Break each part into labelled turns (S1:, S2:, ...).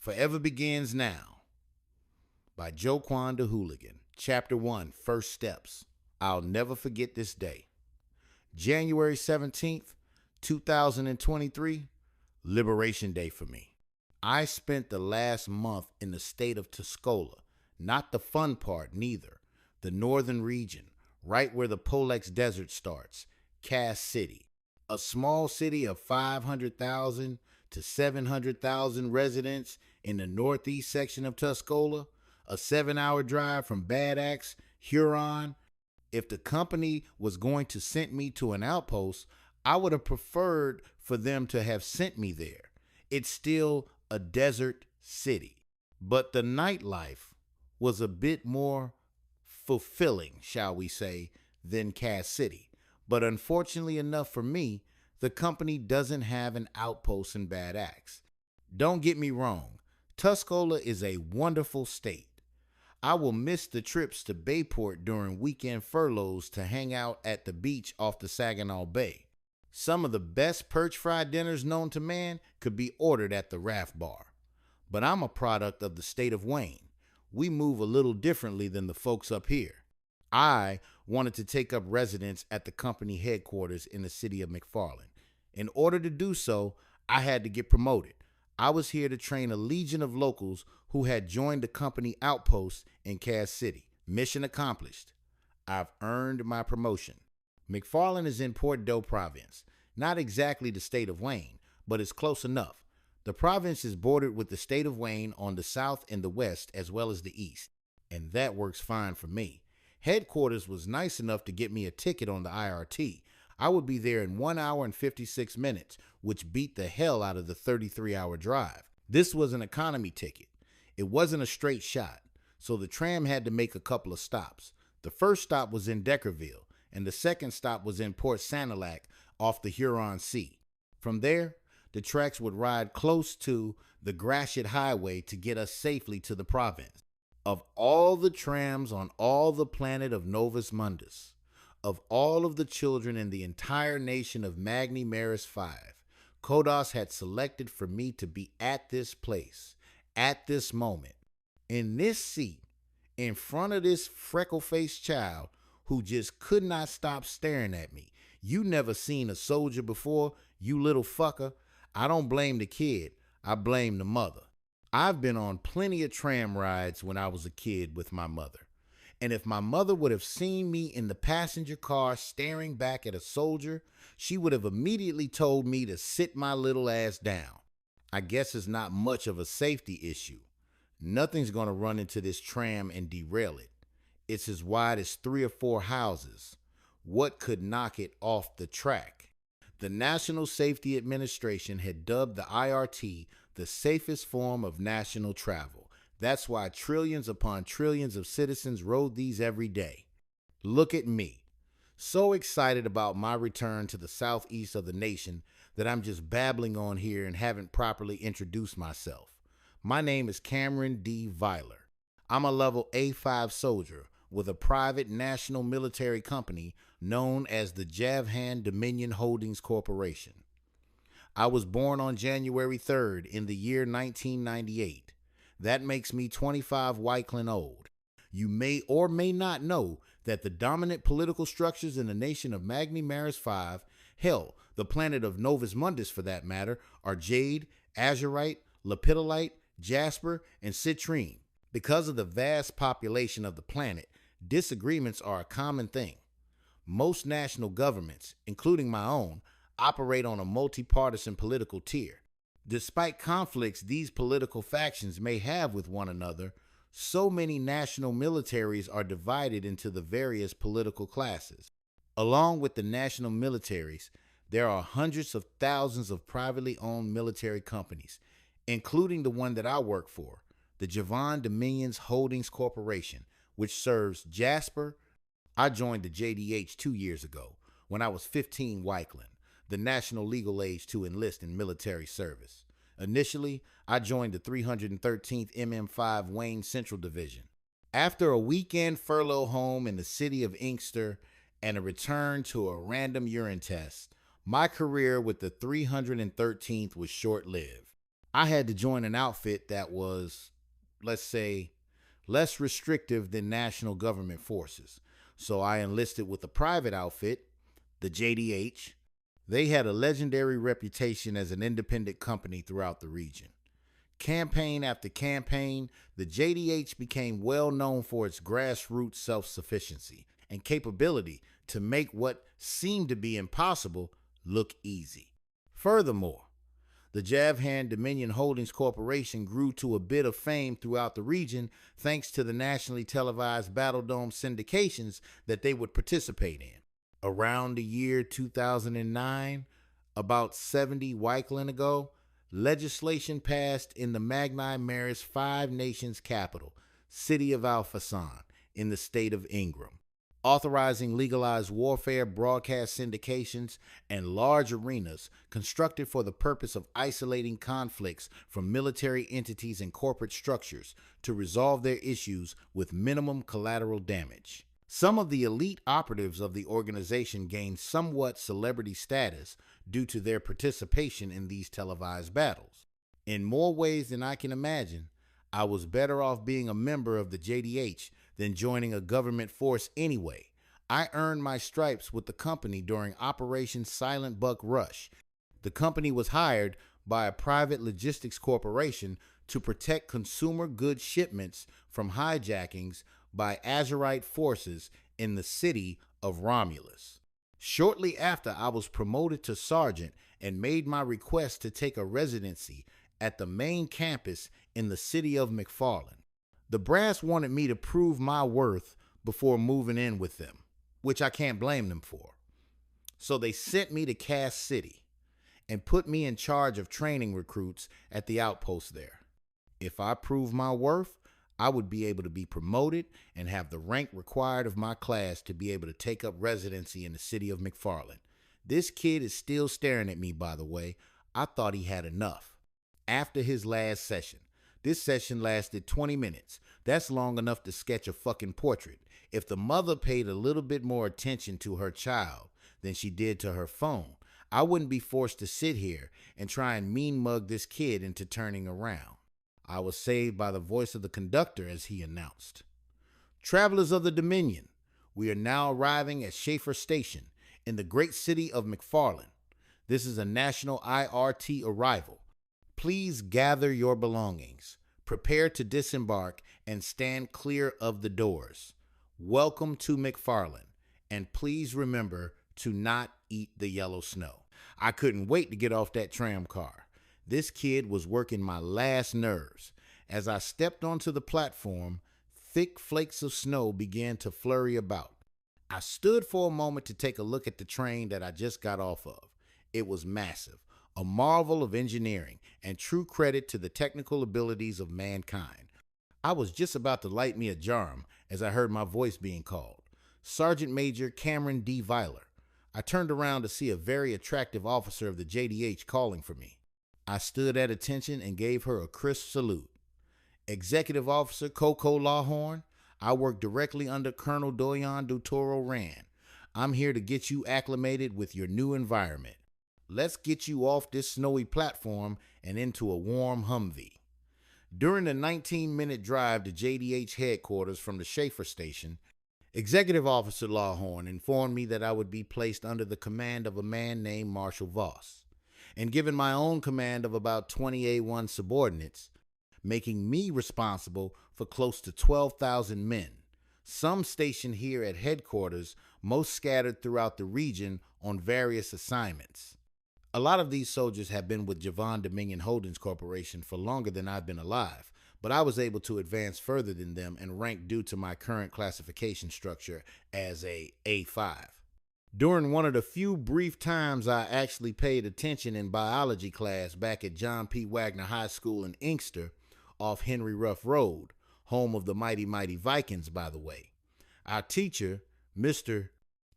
S1: Forever Begins Now by Jahvan the Hooligan. Chapter 1, First Steps. I'll never forget this day. January 17th, 2023, Liberation Day for me. I spent the last month in the state of Tuscola, not the fun part neither, the northern region, right where the Polex Desert starts, Cass City, a small city of 500,000 to 700,000 residents in the northeast section of Tuscola, a 7-hour drive from Bad Axe, Huron. If the company was going to send me to an outpost, I would have preferred for them to have sent me there. It's still a desert city, but the nightlife was a bit more fulfilling, shall we say, than Cass City. But unfortunately enough for me, the company doesn't have an outpost in Bad Axe. Don't get me wrong, Tuscola is a wonderful state. I will miss the trips to Bayport during weekend furloughs to hang out at the beach off the Saginaw Bay. Some of the best perch fry dinners known to man could be ordered at the Raft Bar. But I'm a product of the state of Wayne. We move a little differently than the folks up here. I wanted to take up residence at the company headquarters in the city of McFarland. In order to do so, I had to get promoted. I was here to train a legion of locals who had joined the company outpost in Cass City. Mission accomplished. I've earned my promotion. McFarland is in Portneuf province, not exactly the state of Wayne, but it's close enough. The province is bordered with the state of Wayne on the south and the west as well as the east, and that works fine for me. Headquarters was nice enough to get me a ticket on the IRT. I would be there in 1 hour and 56 minutes, which beat the hell out of the 33-hour drive. This was an economy ticket. It wasn't a straight shot, so the tram had to make a couple of stops. The first stop was in Deckerville, and the second stop was in Port Sanilac off the Huron Sea. From there, the tracks would ride close to the Gratiot Highway to get us safely to the province. Of all the trams on all the planet of Novus Mundus, of all of the children in the entire nation of Magni Maris 5, Kodos had selected for me to be at this place, at this moment, in this seat, in front of this freckle-faced child who just could not stop staring at me. You never seen a soldier before, you little fucker. I don't blame the kid, I blame the mother. I've been on plenty of tram rides when I was a kid with my mother. And if my mother would have seen me in the passenger car staring back at a soldier, she would have immediately told me to sit my little ass down. I guess it's not much of a safety issue. Nothing's going to run into this tram and derail it. It's as wide as 3 or 4 houses. What could knock it off the track? The National Safety Administration had dubbed the IRT the safest form of national travel. That's why trillions upon trillions of citizens rode these every day. Look at me. So excited about my return to the southeast of the nation that I'm just babbling on here and haven't properly introduced myself. My name is Cameron D. Viler. I'm a level A5 soldier with a private national military company known as the Jahvan Dominion Holdings Corporation. I was born on January 3rd in the year 1998. That makes me 25 Wyclin old. You may or may not know that the dominant political structures in the nation of Magni Maris 5, hell, the planet of Novus Mundus for that matter, are jade, azurite, lepidolite, jasper, and citrine. Because of the vast population of the planet, disagreements are a common thing. Most national governments, including my own, operate on a multi-partisan political tier. Despite conflicts these political factions may have with one another, so many national militaries are divided into the various political classes. Along with the national militaries, there are hundreds of thousands of privately owned military companies, including the one that I work for, the Jahvan Dominion Holdings Corporation, which serves Jasper. I joined the JDH 2 years ago when I was 15 Wyclin, the national legal age to enlist in military service. Initially, I joined the 313th MM5 Wayne Central Division. After a weekend furlough home in the city of Inkster and a return to a random urine test, my career with the 313th was short-lived. I had to join an outfit that was, let's say, less restrictive than national government forces. So I enlisted with a private outfit, the JDH. They had a legendary reputation as an independent company throughout the region. Campaign after campaign, the JDH became well known for its grassroots self-sufficiency and capability to make what seemed to be impossible look easy. Furthermore, the Jahvan Dominion Holdings Corporation grew to a bit of fame throughout the region thanks to the nationally televised Battle Dome syndications that they would participate in. Around the year 2009, about 70 Wyclin ago, legislation passed in the Magni Maris Five Nations capital, city of Al-Fasan, in the state of Ingram, authorizing legalized warfare broadcast syndications and large arenas constructed for the purpose of isolating conflicts from military entities and corporate structures to resolve their issues with minimum collateral damage. Some of the elite operatives of the organization gained somewhat celebrity status due to their participation in these televised battles. In more ways than I can imagine, I was better off being a member of the JDH than joining a government force anyway. I earned my stripes with the company during Operation Silent Buck Rush. The company was hired by a private logistics corporation to protect consumer goods shipments from hijackings by Azurite forces in the city of Romulus. Shortly after, I was promoted to sergeant and made my request to take a residency at the main campus in the city of McFarland. The brass wanted me to prove my worth before moving in with them, which I can't blame them for. So they sent me to Cass City and put me in charge of training recruits at the outpost there. If I proved my worth, I would be able to be promoted and have the rank required of my class to be able to take up residency in the city of McFarland. This kid is still staring at me, by the way. I thought he had enough. After his last session, this session lasted 20 minutes. That's long enough to sketch a fucking portrait. If the mother paid a little bit more attention to her child than she did to her phone, I wouldn't be forced to sit here and try and mean mug this kid into turning around. I was saved by the voice of the conductor as he announced, "Travelers of the Dominion, we are now arriving at Schaefer Station in the great city of McFarland. This is a national IRT arrival. Please gather your belongings, prepare to disembark, and stand clear of the doors. Welcome to McFarland, and please remember to not eat the yellow snow." I couldn't wait to get off that tram car. This kid was working my last nerves. As I stepped onto the platform, thick flakes of snow began to flurry about. I stood for a moment to take a look at the train that I just got off of. It was massive, a marvel of engineering, and true credit to the technical abilities of mankind. I was just about to light me a jarum as I heard my voice being called. Sergeant Major Cameron D. Viler. I turned around to see a very attractive officer of the JDH calling for me. I stood at attention and gave her a crisp salute. "Executive Officer Coco Lawhorn, I work directly under Colonel Doyon Dutoro Rand. I'm here to get you acclimated with your new environment. Let's get you off this snowy platform and into a warm Humvee." During the 19-minute drive to JDH headquarters from the Schaefer station, Executive Officer Lawhorn informed me that I would be placed under the command of a man named Marshal Voss, and given my own command of about 20 A1 subordinates, making me responsible for close to 12,000 men, some stationed here at headquarters, most scattered throughout the region on various assignments. A lot of these soldiers have been with Jahvan Dominion Holdings Corporation for longer than I've been alive, but I was able to advance further than them and rank due to my current classification structure as a A5. During one of the few brief times I actually paid attention in biology class back at John P. Wagner High School in Inkster off Henry Ruff Road, home of the mighty Vikings, by the way, our teacher, Mr.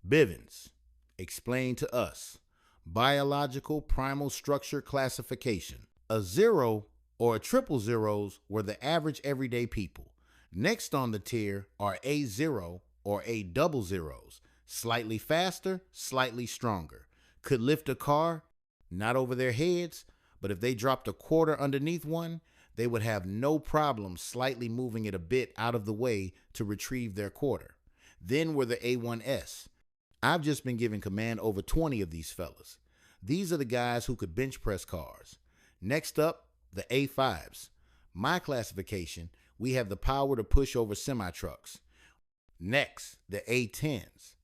S1: Bivens, explained to us biological primal structure classification. A 0 or a triple zeros were the average everyday people. Next on the tier are A0 or A double zeros. Slightly faster, slightly stronger. Could lift a car, not over their heads, but if they dropped a quarter underneath one, they would have no problem slightly moving it a bit out of the way to retrieve their quarter. Then were the A1S. I've just been given command over 20 of these fellas. These are the guys who could bench press cars. Next up, the A5s. My classification, we have the power to push over semi-trucks. Next, the A10s.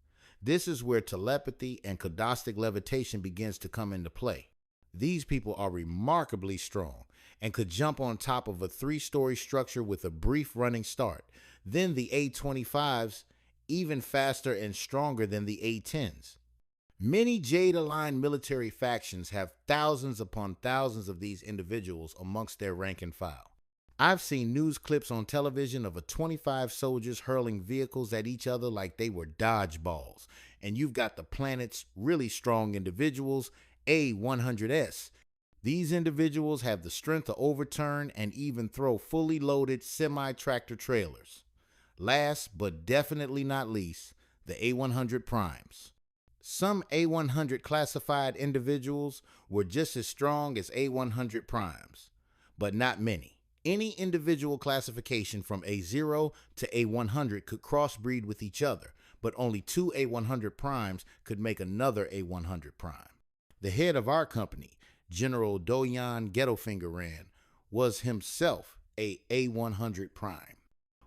S1: This is where telepathy and caustic levitation begins to come into play. These people are remarkably strong and could jump on top of a 3-story structure with a brief running start. Then the A25s, even faster and stronger than the A10s. Many Jade-aligned military factions have thousands upon thousands of these individuals amongst their rank and file. I've seen news clips on television of 25 soldiers hurling vehicles at each other like they were dodgeballs, and you've got the planet's really strong individuals, A100S. These individuals have the strength to overturn and even throw fully loaded semi-tractor trailers. Last, but definitely not least, the A100 primes. Some A100 classified individuals were just as strong as A100 primes, but not many. Any individual classification from A0 to A100 could crossbreed with each other, but only 2 A100 primes could make another A100 prime. The head of our company, General Doyan Ghettofingeran, was himself a A100 prime,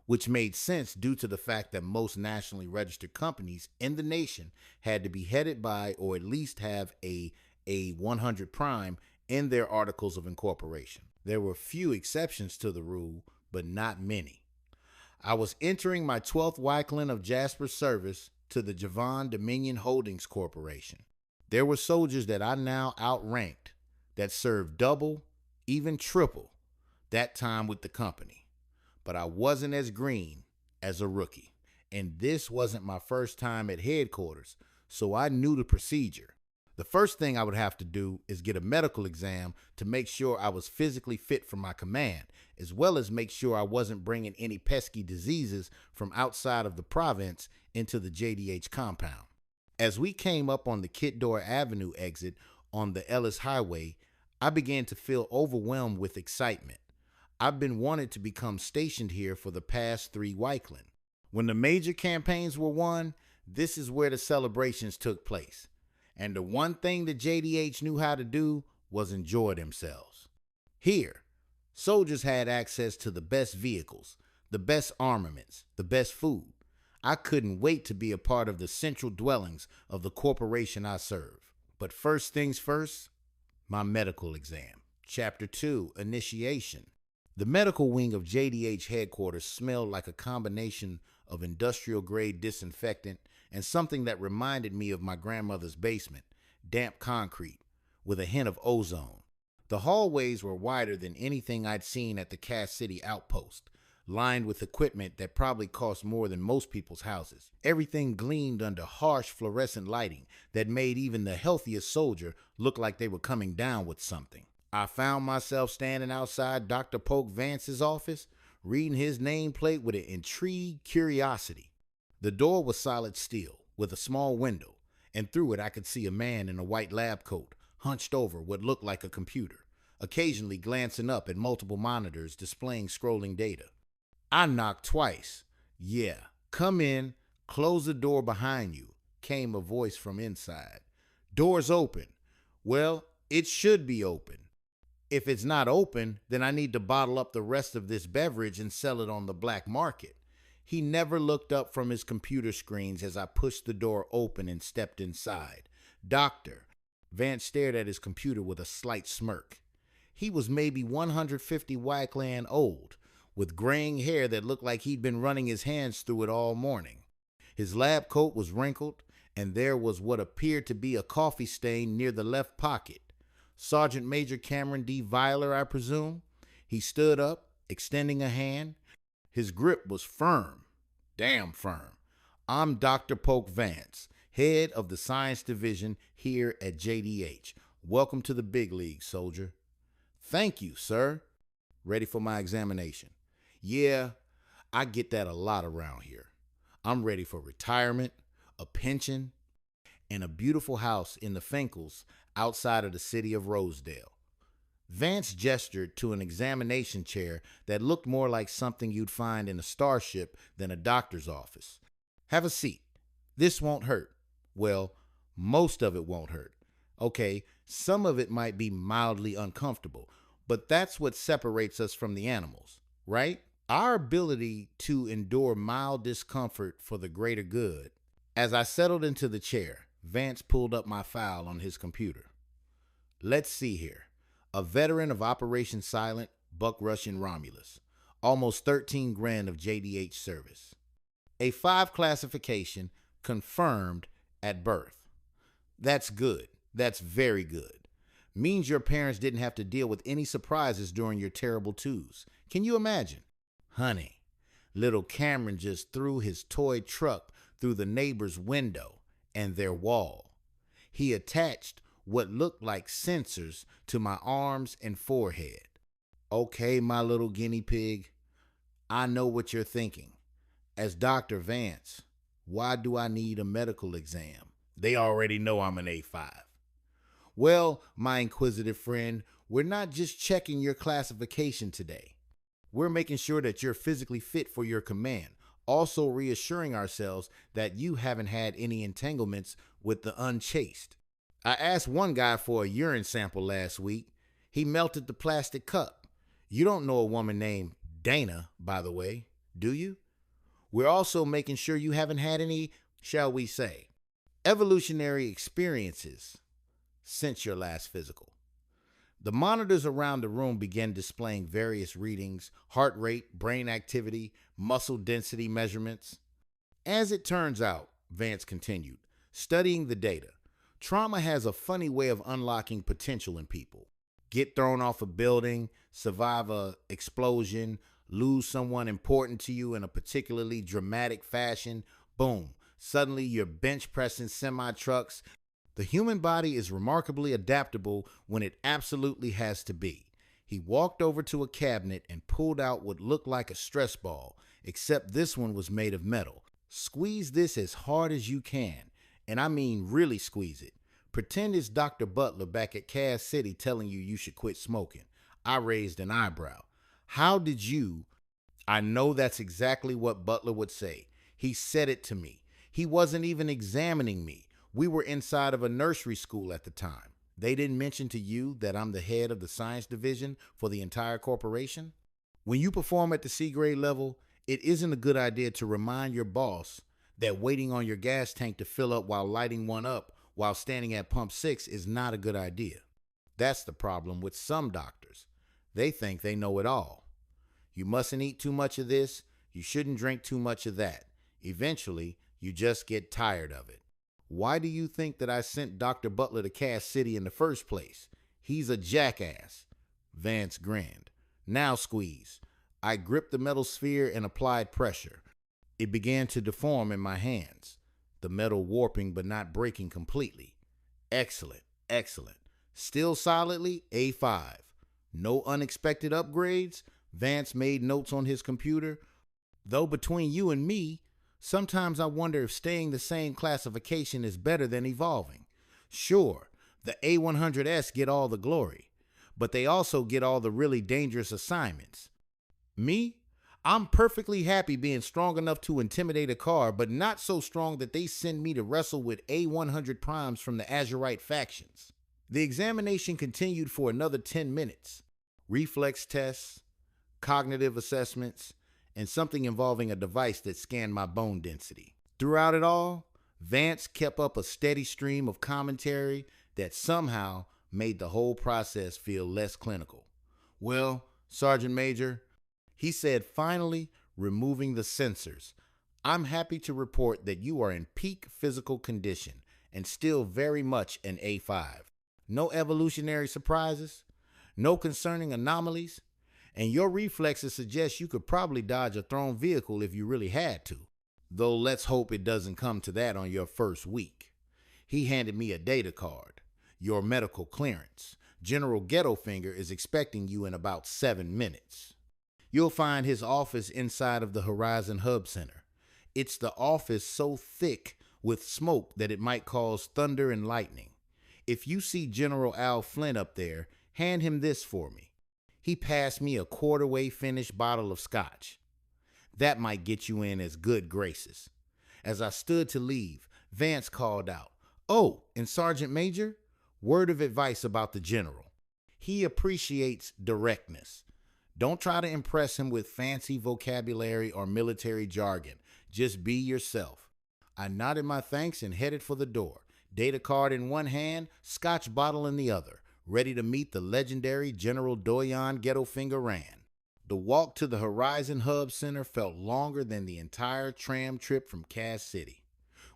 S1: which made sense due to the fact that most nationally registered companies in the nation had to be headed by or at least have a 100 prime in their articles of incorporation. There were few exceptions to the rule, but not many. I was entering my 12th Wyclin of Jasper's service to the Jahvan Dominion Holdings Corporation. There were soldiers that I now outranked that served double, even triple, that time with the company. But I wasn't as green as a rookie, and this wasn't my first time at headquarters, so I knew the procedure. The first thing I would have to do is get a medical exam to make sure I was physically fit for my command, as well as make sure I wasn't bringing any pesky diseases from outside of the province into the JDH compound. As we came up on the Kitdor Avenue exit on the Ellis Highway, I began to feel overwhelmed with excitement. I've been wanted to become stationed here for the past 3 Wyclin. When the major campaigns were won, this is where the celebrations took place. And the one thing the JDH knew how to do was enjoy themselves. Here, soldiers had access to the best vehicles, the best armaments, the best food. I couldn't wait to be a part of the central dwellings of the corporation I serve. But first things first, my medical exam. Chapter 2, Initiation. The medical wing of JDH headquarters smelled like a combination of industrial-grade disinfectant and something that reminded me of my grandmother's basement, damp concrete, with a hint of ozone. The hallways were wider than anything I'd seen at the Cass City outpost, lined with equipment that probably cost more than most people's houses. Everything gleamed under harsh fluorescent lighting that made even the healthiest soldier look like they were coming down with something. I found myself standing outside Dr. Polk Vance's office, reading his nameplate with an intrigued curiosity. The door was solid steel, with a small window, and through it I could see a man in a white lab coat, hunched over what looked like a computer, occasionally glancing up at multiple monitors displaying scrolling data. I knocked twice. "Yeah, come in, close the door behind you," came a voice from inside. "Door's open." "Well, it should be open. If it's not open, then I need to bottle up the rest of this beverage and sell it on the black market." He never looked up from his computer screens as I pushed the door open and stepped inside. "Doctor." Vance stared at his computer with a slight smirk. He was maybe 150 Wyclan old, with graying hair that looked like he'd been running his hands through it all morning. His lab coat was wrinkled, and there was what appeared to be a coffee stain near the left pocket. Sergeant Major Cameron D. Viler, I presume. He stood up, extending a hand. His grip was firm, damn firm. "I'm Dr. Polk Vance, head of the science division here at JDH. Welcome to the big league, soldier." "Thank you, sir." "Ready for my examination?" "Yeah, I get that a lot around here. I'm ready for retirement, a pension, and a beautiful house in the Fenkels outside of the city of Rosedale." Vance gestured to an examination chair that looked more like something you'd find in a starship than a doctor's office. Have a seat. This won't hurt. Well, most of it won't hurt. Okay, some of it might be mildly uncomfortable, but that's what separates us from the animals, right? Our ability to endure mild discomfort for the greater good. As I settled into the chair, Vance pulled up my file on his computer. Let's see here. A veteran of Operation Silent, Buck Russian Romulus. Almost 13 grand of JDH service. A 5 classification, confirmed at birth. That's good. That's very good. Means your parents didn't have to deal with any surprises during your terrible twos. Can you imagine? Honey, little Cameron just threw his toy truck through the neighbor's window and their wall. He attached what looked like sensors to my arms and forehead. Okay, my little guinea pig, I know what you're thinking. As Dr. Vance, why do I need a medical exam? They already know I'm an A5. Well, my inquisitive friend, we're not just checking your classification today. We're making sure that you're physically fit for your command, also reassuring ourselves that you haven't had any entanglements with the unchaste. I asked one guy for a urine sample last week. He melted the plastic cup. You don't know a woman named Dana, by the way, do you? We're also making sure you haven't had any, shall we say, evolutionary experiences since your last physical. The monitors around the room began displaying various readings, heart rate, brain activity, muscle density measurements. As it turns out, Vance continued, studying the data, trauma has a funny way of unlocking potential in people. Get thrown off a building, survive an explosion, lose someone important to you in a particularly dramatic fashion, boom, suddenly you're bench pressing semi-trucks. The human body is remarkably adaptable when it absolutely has to be. He walked over to a cabinet and pulled out what looked like a stress ball, except this one was made of metal. Squeeze this as hard as you can, and I mean really squeeze it. Pretend it's Dr. Butler back at Cass City telling you should quit smoking. I raised an eyebrow. How did you? I know that's exactly what Butler would say. He said it to me. He wasn't even examining me. We were inside of a nursery school at the time. They didn't mention to you that I'm the head of the science division for the entire corporation? When you perform at the C grade level, it isn't a good idea to remind your boss that waiting on your gas tank to fill up while lighting one up while standing at pump 6 is not a good idea. That's the problem with some doctors. They think they know it all. You mustn't eat too much of this. You shouldn't drink too much of that. Eventually, you just get tired of it. Why do you think that I sent Dr. Butler to Cass City in the first place? He's a jackass. Vance grinned. Now squeeze. I gripped the metal sphere and applied pressure. It began to deform in my hands, the metal warping but not breaking completely. Excellent, excellent. Still solidly A5. No unexpected upgrades? Vance made notes on his computer. Though between you and me, sometimes I wonder if staying the same classification is better than evolving. Sure, the A100S get all the glory, but they also get all the really dangerous assignments. Me? I'm perfectly happy being strong enough to intimidate a car, but not so strong that they send me to wrestle with A100 primes from the Azurite factions. The examination continued for another 10 minutes. Reflex tests, cognitive assessments, and something involving a device that scanned my bone density. Throughout it all, Vance kept up a steady stream of commentary that somehow made the whole process feel less clinical. Well, Sergeant Major, he said, finally removing the sensors, I'm happy to report that you are in peak physical condition and still very much an A5. No evolutionary surprises, no concerning anomalies, and your reflexes suggest you could probably dodge a thrown vehicle if you really had to. Though let's hope it doesn't come to that on your first week. He handed me a data card. Your medical clearance. General Ghettofinger is expecting you in about 7 minutes. You'll find his office inside of the Horizon Hub Center. It's the office so thick with smoke that it might cause thunder and lightning. If you see General Al Flynn up there, Hand him this for me. He passed me a quarter-way finished bottle of scotch. That might get you in as good graces. As I stood to leave, Vance called out, "Oh, and Sergeant Major, word of advice about the general. He appreciates directness. Don't try to impress him with fancy vocabulary or military jargon. Just be yourself." I nodded my thanks and headed for the door, data card in one hand, scotch bottle in the other, ready to meet the legendary General Doyon Ghettofinger Rand. The walk to the Horizon Hub Center felt longer than the entire tram trip from Cass City.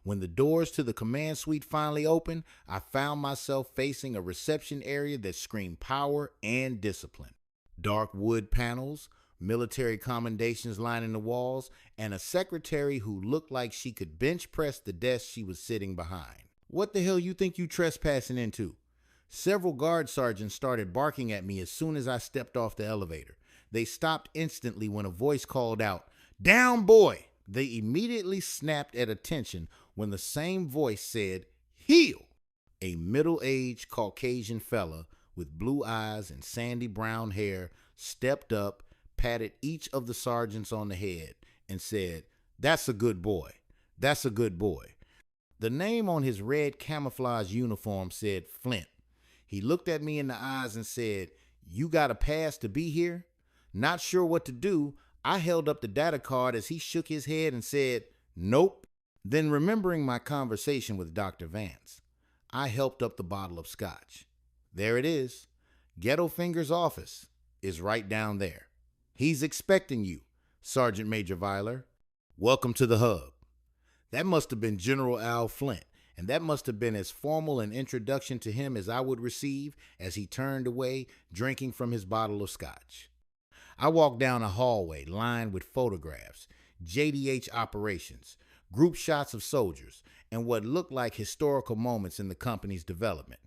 S1: When the doors to the command suite finally opened, I found myself facing a reception area that screamed power and discipline. Dark wood panels, military commendations lining the walls, and a secretary who looked like she could bench press the desk she was sitting behind. "What the hell you think you trespassing into?" Several guard sergeants started barking at me as soon as I stepped off the elevator. They stopped instantly when a voice called out, "Down, boy!" They immediately snapped at attention when the same voice said, "Heel!" A middle-aged Caucasian fella with blue eyes and sandy brown hair stepped up, patted each of the sergeants on the head, and said, "That's a good boy. That's a good boy." The name on his red camouflage uniform said Flint. He looked at me in the eyes and said, "You got a pass to be here?" Not sure what to do, I held up the data card as he shook his head and said, "Nope." Then, remembering my conversation with Dr. Vance, I helped up the bottle of scotch. "There it is. Ghettofinger's office is right down there. He's expecting you, Sergeant Major Viler. Welcome to the hub." That must have been General Al Flint, and that must have been as formal an introduction to him as I would receive as he turned away, drinking from his bottle of scotch. I walked down a hallway lined with photographs, JDH operations, group shots of soldiers, and what looked like historical moments in the company's development.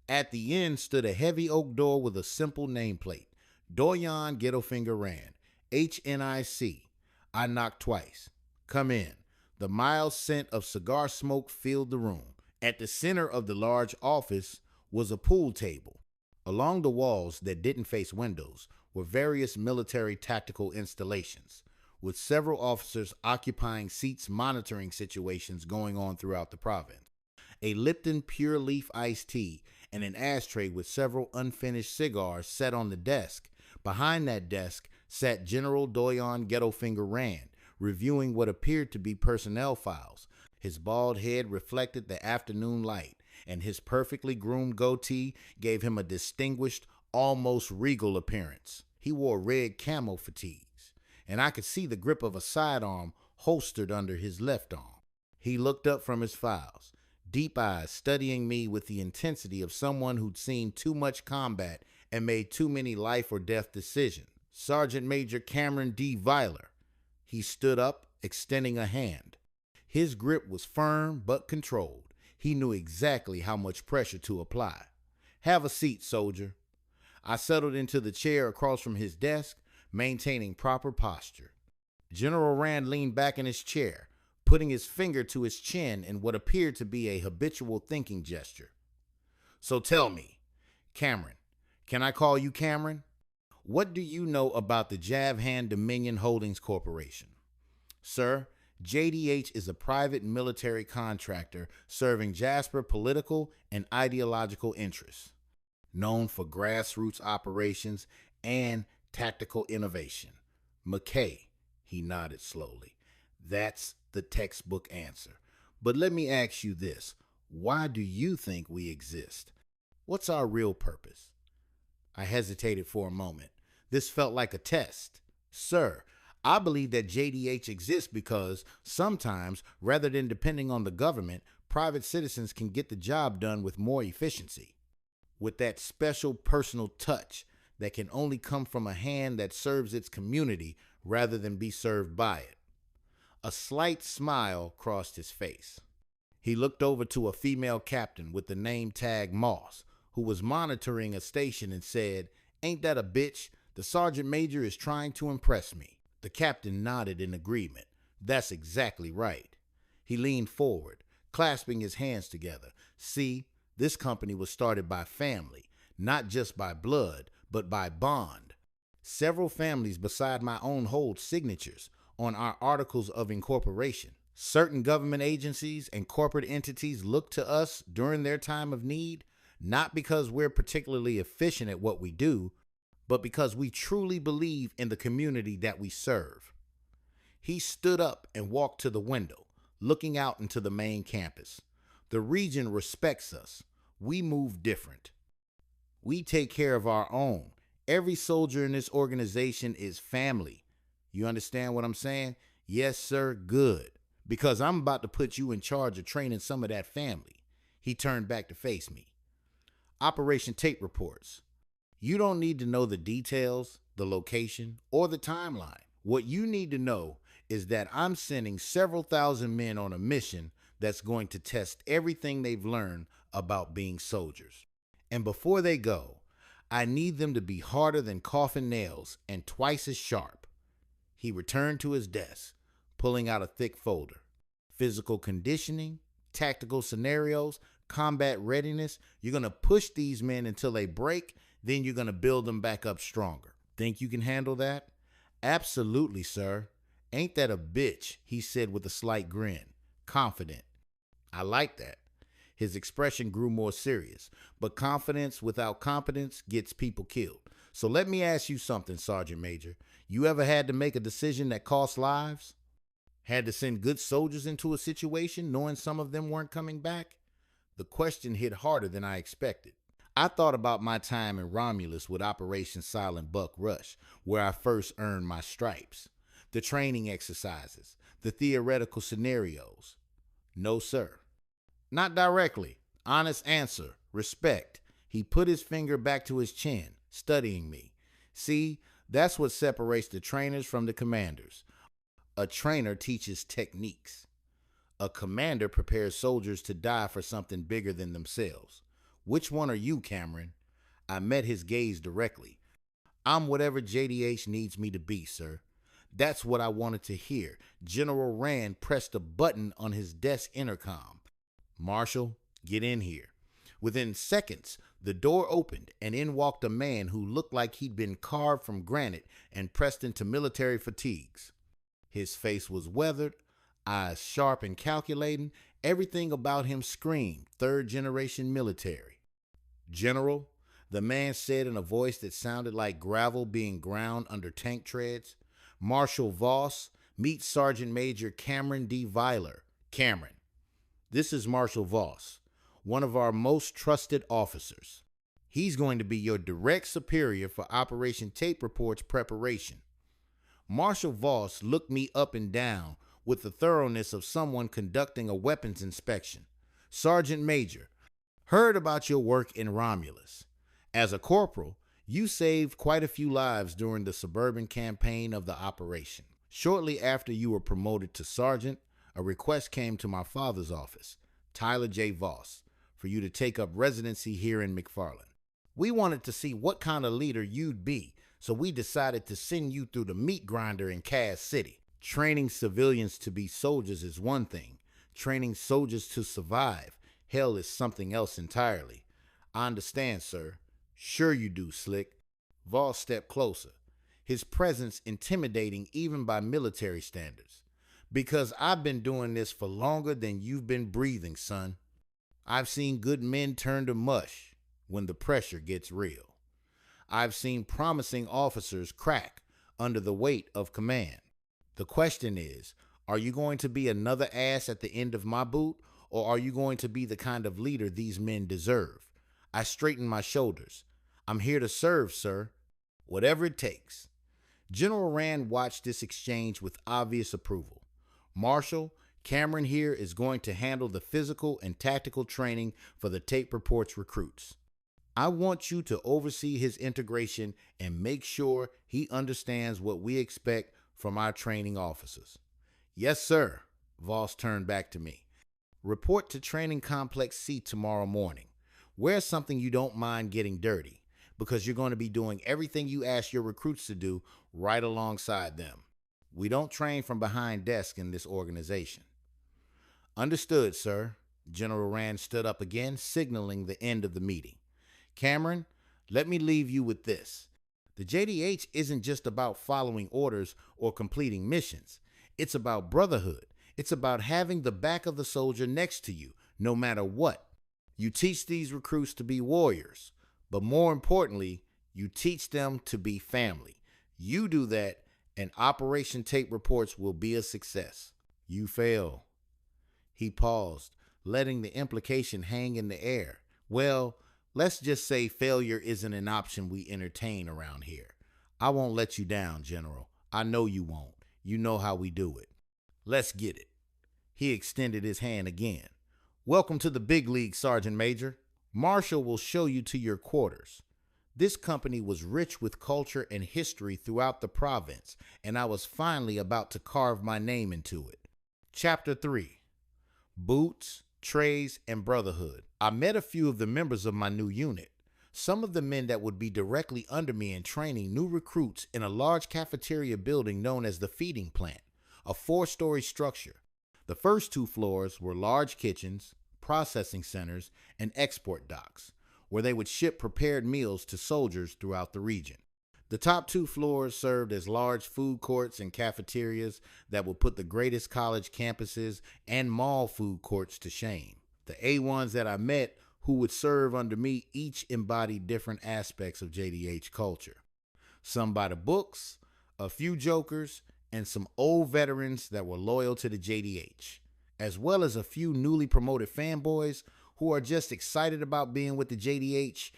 S1: At the end stood a heavy oak door with a simple nameplate, Doyon Ghettofinger Rand, HNIC. I knocked twice. "Come in." The mild scent of cigar smoke filled the room. At the center of the large office was a pool table. Along the walls that didn't face windows were various military tactical installations, with several officers occupying seats monitoring situations going on throughout the province. A Lipton Pure Leaf iced tea and an ashtray with several unfinished cigars sat on the desk. Behind that desk sat General Doyon Ghettofinger Rand, reviewing what appeared to be personnel files. His bald head reflected the afternoon light, and his perfectly groomed goatee gave him a distinguished, almost regal appearance. He wore red camo fatigues, and I could see the grip of a sidearm holstered under his left arm. He looked up from his files, deep eyes studying me with the intensity of someone who'd seen too much combat and made too many life or death decisions. "Sergeant Major Cameron D. Viler." He stood up, extending a hand. His grip was firm but controlled. He knew exactly how much pressure to apply. "Have a seat, soldier." I settled into the chair across from his desk, maintaining proper posture. General Rand leaned back in his chair, putting his finger to his chin in what appeared to be a habitual thinking gesture. "So tell me, Cameron, can I call you Cameron? What do you know about the Jahvan Dominion Holdings Corporation?" "Sir, JDH is a private military contractor serving Jasper political and ideological interests, known for grassroots operations and tactical innovation." "McKay," he nodded slowly. "That's the textbook answer. But let me ask you this. Why do you think we exist? What's our real purpose?" I hesitated for a moment. This felt like a test. "Sir, I believe that JDH exists because sometimes, rather than depending on the government, private citizens can get the job done with more efficiency, with that special personal touch that can only come from a hand that serves its community rather than be served by it." A slight smile crossed his face. He looked over to a female captain with the name tag Moss, who was monitoring a station, and said, "Ain't that a bitch? The sergeant major is trying to impress me." The captain nodded in agreement. "That's exactly right." He leaned forward, clasping his hands together. "See, this company was started by family, not just by blood, but by bond. Several families beside my own hold signatures on our articles of incorporation. Certain government agencies and corporate entities look to us during their time of need, not because we're particularly efficient at what we do, but because we truly believe in the community that we serve. He stood up and walked to the window, looking out into the main campus. The region respects us. We move different. We take care of our own. Every soldier in this organization is family. You understand what I'm saying? Yes, sir, good. Because I'm about to put you in charge of training some of that family. He turned back to face me. Operation Tape reports. You don't need to know the details, the location, or the timeline. What you need to know is that I'm sending several thousand men on a mission that's going to test everything they've learned about being soldiers. And before they go, I need them to be harder than coffin nails and twice as sharp. He returned to his desk, pulling out a thick folder. Physical conditioning, tactical scenarios, combat readiness. You're going to push these men until they break, then you're going to build them back up stronger. Think you can handle that? Absolutely, sir. Ain't that a bitch? He said with a slight grin, confident. I like that. His expression grew more serious, but confidence without competence gets people killed. So let me ask you something, Sergeant Major. You ever had to make a decision that cost lives? Had to send good soldiers into a situation knowing some of them weren't coming back? The question hit harder than I expected. I thought about my time in Romulus with Operation Silent Buck Rush, where I first earned my stripes. The training exercises, the theoretical scenarios. No, sir. Not directly. Honest answer. Respect. He put his finger back to his chin, studying me. See, that's what separates the trainers from the commanders. A trainer teaches techniques. A commander prepares soldiers to die for something bigger than themselves. Which one are you, Cameron? I met his gaze directly. I'm whatever JDH needs me to be, sir. That's what I wanted to hear. General Rand pressed a button on his desk intercom. Marshal, get in here. Within seconds, the door opened and in walked a man who looked like he'd been carved from granite and pressed into military fatigues. His face was weathered, eyes sharp and calculating. Everything about him screamed third-generation military. General, the man said in a voice that sounded like gravel being ground under tank treads. Marshal Voss, meet Sergeant Major Cameron D. Viler. Cameron. This is Marshal Voss, one of our most trusted officers. He's going to be your direct superior for Operation Tape Reports preparation. Marshal Voss looked me up and down with the thoroughness of someone conducting a weapons inspection. Sergeant Major, heard about your work in Romulus. As a corporal, you saved quite a few lives during the suburban campaign of the operation. Shortly after you were promoted to sergeant, a request came to my father's office, Tyler J. Voss, for you to take up residency here in McFarland. We wanted to see what kind of leader you'd be, so we decided to send you through the meat grinder in Cass City. Training civilians to be soldiers is one thing. Training soldiers to survive, hell, is something else entirely. I understand, sir. Sure you do, Slick. Voss stepped closer, his presence intimidating even by military standards. Because I've been doing this for longer than you've been breathing, son. I've seen good men turn to mush when the pressure gets real. I've seen promising officers crack under the weight of command. The question is, are you going to be another ass at the end of my boot, or are you going to be the kind of leader these men deserve? I straightened my shoulders. I'm here to serve, sir. Whatever it takes. General Rand watched this exchange with obvious approval. Marshal, Cameron here is going to handle the physical and tactical training for the Tape Reports recruits. I want you to oversee his integration and make sure he understands what we expect from our training officers. Yes, sir. Voss turned back to me. Report to Training Complex C tomorrow morning. Wear something you don't mind getting dirty, because you're going to be doing everything you ask your recruits to do right alongside them. We don't train from behind desks in this organization. Understood, sir. General Rand stood up again, signaling the end of the meeting. Cameron, Let me leave you with this. The JDH isn't just about following orders or completing missions. It's about brotherhood. It's about having the back of the soldier next to you, no matter what. You teach these recruits to be warriors, but more importantly, you teach them to be family. You do that, and Operation Tape Reports will be a success. You fail. He paused, letting the implication hang in the air. Well, let's just say failure isn't an option we entertain around here. I won't let you down, General. I know you won't. You know how we do it. Let's get it. He extended his hand again. Welcome to the big league, Sergeant Major. Marshall will show you to your quarters. This company was rich with culture and history throughout the province, and I was finally about to carve my name into it. Chapter 3. Boots, Trays, and Brotherhood. I met a few of the members of my new unit. Some of the men that would be directly under me in training new recruits in a large cafeteria building known as the feeding plant, a 4-story structure. The first 2 floors were large kitchens, processing centers, and export docks, where they would ship prepared meals to soldiers throughout the region. The top 2 floors served as large food courts and cafeterias that would put the greatest college campuses and mall food courts to shame. The A1s that I met who would serve under me each embodied different aspects of JDH culture. Some by the books, a few jokers, and some old veterans that were loyal to the JDH, as well as a few newly promoted fanboys who are just excited about being with the JDH,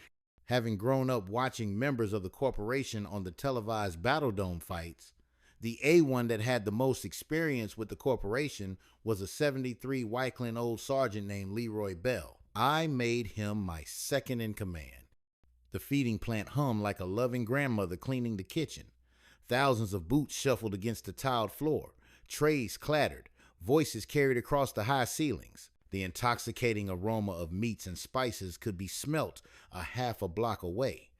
S1: having grown up watching members of the corporation on the televised Battle Dome fights. The A1 that had the most experience with the corporation was a 73 Wyclin old sergeant named Leroy Bell. I made him my second in command. The feeding plant hummed like a loving grandmother cleaning the kitchen. Thousands of boots shuffled against the tiled floor. Trays clattered. Voices carried across the high ceilings. The intoxicating aroma of meats and spices could be smelt a half a block away.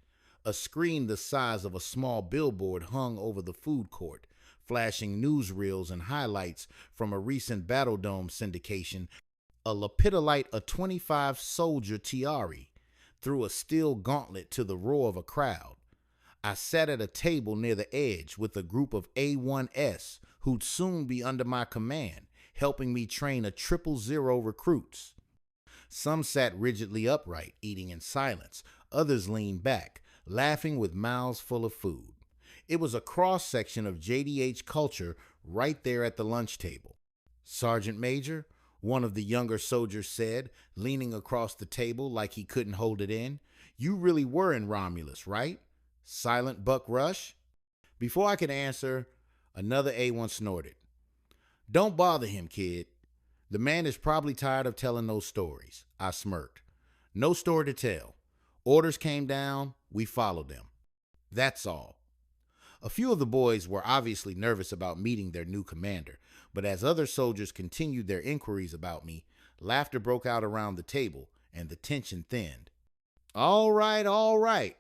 S1: A screen the size of a small billboard hung over the food court, flashing newsreels and highlights from a recent Battle Dome syndication. A lapidolite, a 25 soldier tiare, threw a steel gauntlet to the roar of a crowd. I sat at a table near the edge with a group of A1S who'd soon be under my command, helping me train a 000 recruits. Some sat rigidly upright, eating in silence. Others leaned back, laughing with mouths full of food. It was a cross-section of JDH culture right there at the lunch table. Sergeant Major, one of the younger soldiers said, leaning across the table like he couldn't hold it in, you really were in Romulus, right? Silent Buck Rush? Before I could answer, another A1 snorted. Don't bother him, kid. The man is probably tired of telling those stories. I smirked. No story to tell. Orders came down, we followed them. That's all. A few of the boys were obviously nervous about meeting their new commander, but as other soldiers continued their inquiries about me, laughter broke out around the table and the tension thinned. All right,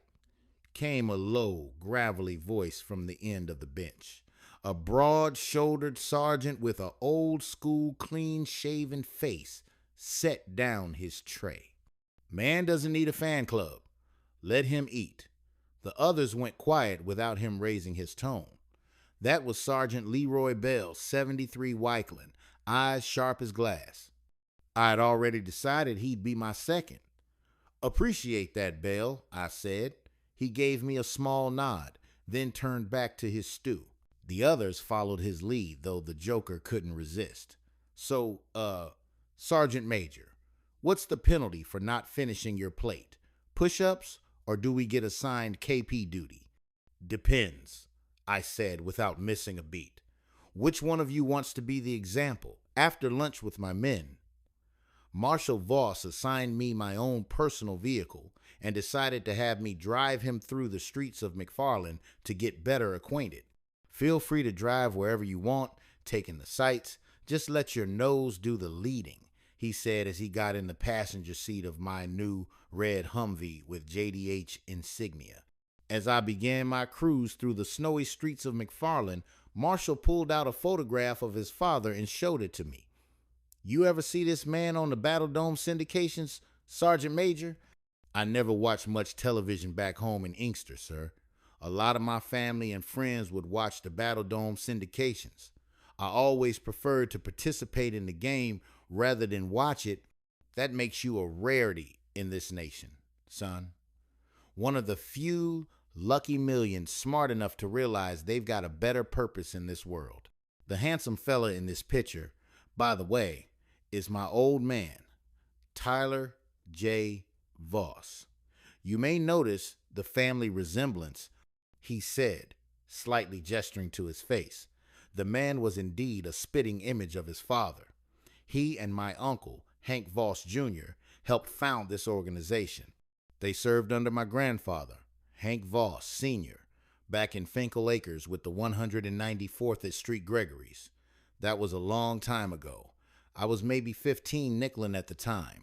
S1: came a low, gravelly voice from the end of the bench. A broad-shouldered sergeant with an old-school, clean-shaven face set down his tray. Man doesn't need a fan club. Let him eat. The others went quiet without him raising his tone. That was Sergeant Leroy Bell, 73 Wyclin, eyes sharp as glass. I had already decided he'd be my second. Appreciate that, Bell, I said. He gave me a small nod, then turned back to his stew. The others followed his lead, though the Joker couldn't resist. So, Sergeant Major, what's the penalty for not finishing your plate? Push-ups, or do we get assigned KP duty? Depends, I said without missing a beat. Which one of you wants to be the example? After lunch with my men, Marshal Voss assigned me my own personal vehicle and decided to have me drive him through the streets of McFarland to get better acquainted. Feel free to drive wherever you want, take in the sights. Just let your nose do the leading, he said as he got in the passenger seat of my new red Humvee with JDH insignia. As I began my cruise through the snowy streets of McFarland, Marshall pulled out a photograph of his father and showed it to me. You ever see this man on the Battle Dome syndications, Sergeant Major? I never watched much television back home in Inkster, sir. A lot of my family and friends would watch the Battle Dome syndications. I always preferred to participate in the game rather than watch it. That makes you a rarity in this nation, son. One of the few lucky millions smart enough to realize they've got a better purpose in this world. The handsome fella in this picture, by the way, is my old man, Tyler J. Voss. You may notice the family resemblance, he said, slightly gesturing to his face. The man was indeed a spitting image of his father. He and my uncle, Hank Voss Jr., helped found this organization. They served under my grandfather, Hank Voss Sr., back in Finkel Acres with the 194th at Street Gregory's. That was a long time ago. I was maybe 15 nickelin at the time.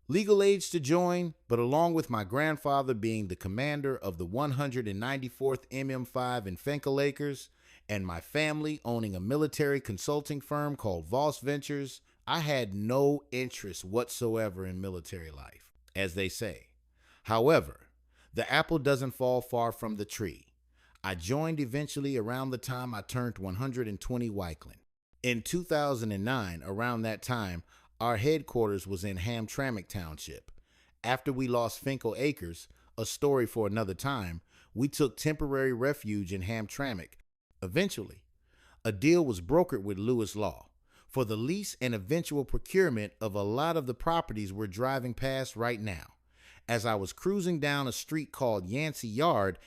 S1: Legal age to join, but along with my grandfather being the commander of the 194th MM5 in Finkel Acres, and my family owning a military consulting firm called Voss Ventures, I had no interest whatsoever in military life, as they say. However, the apple doesn't fall far from the tree. I joined eventually around the time I turned 120 Wyclin. In 2009, around that time, our headquarters was in Hamtramck Township. After we lost Finkel Acres, a story for another time, we took temporary refuge in Hamtramck. Eventually, a deal was brokered with Lewis Law for the lease and eventual procurement of a lot of the properties we're driving past right now. As I was cruising down a street called Yancey Yard,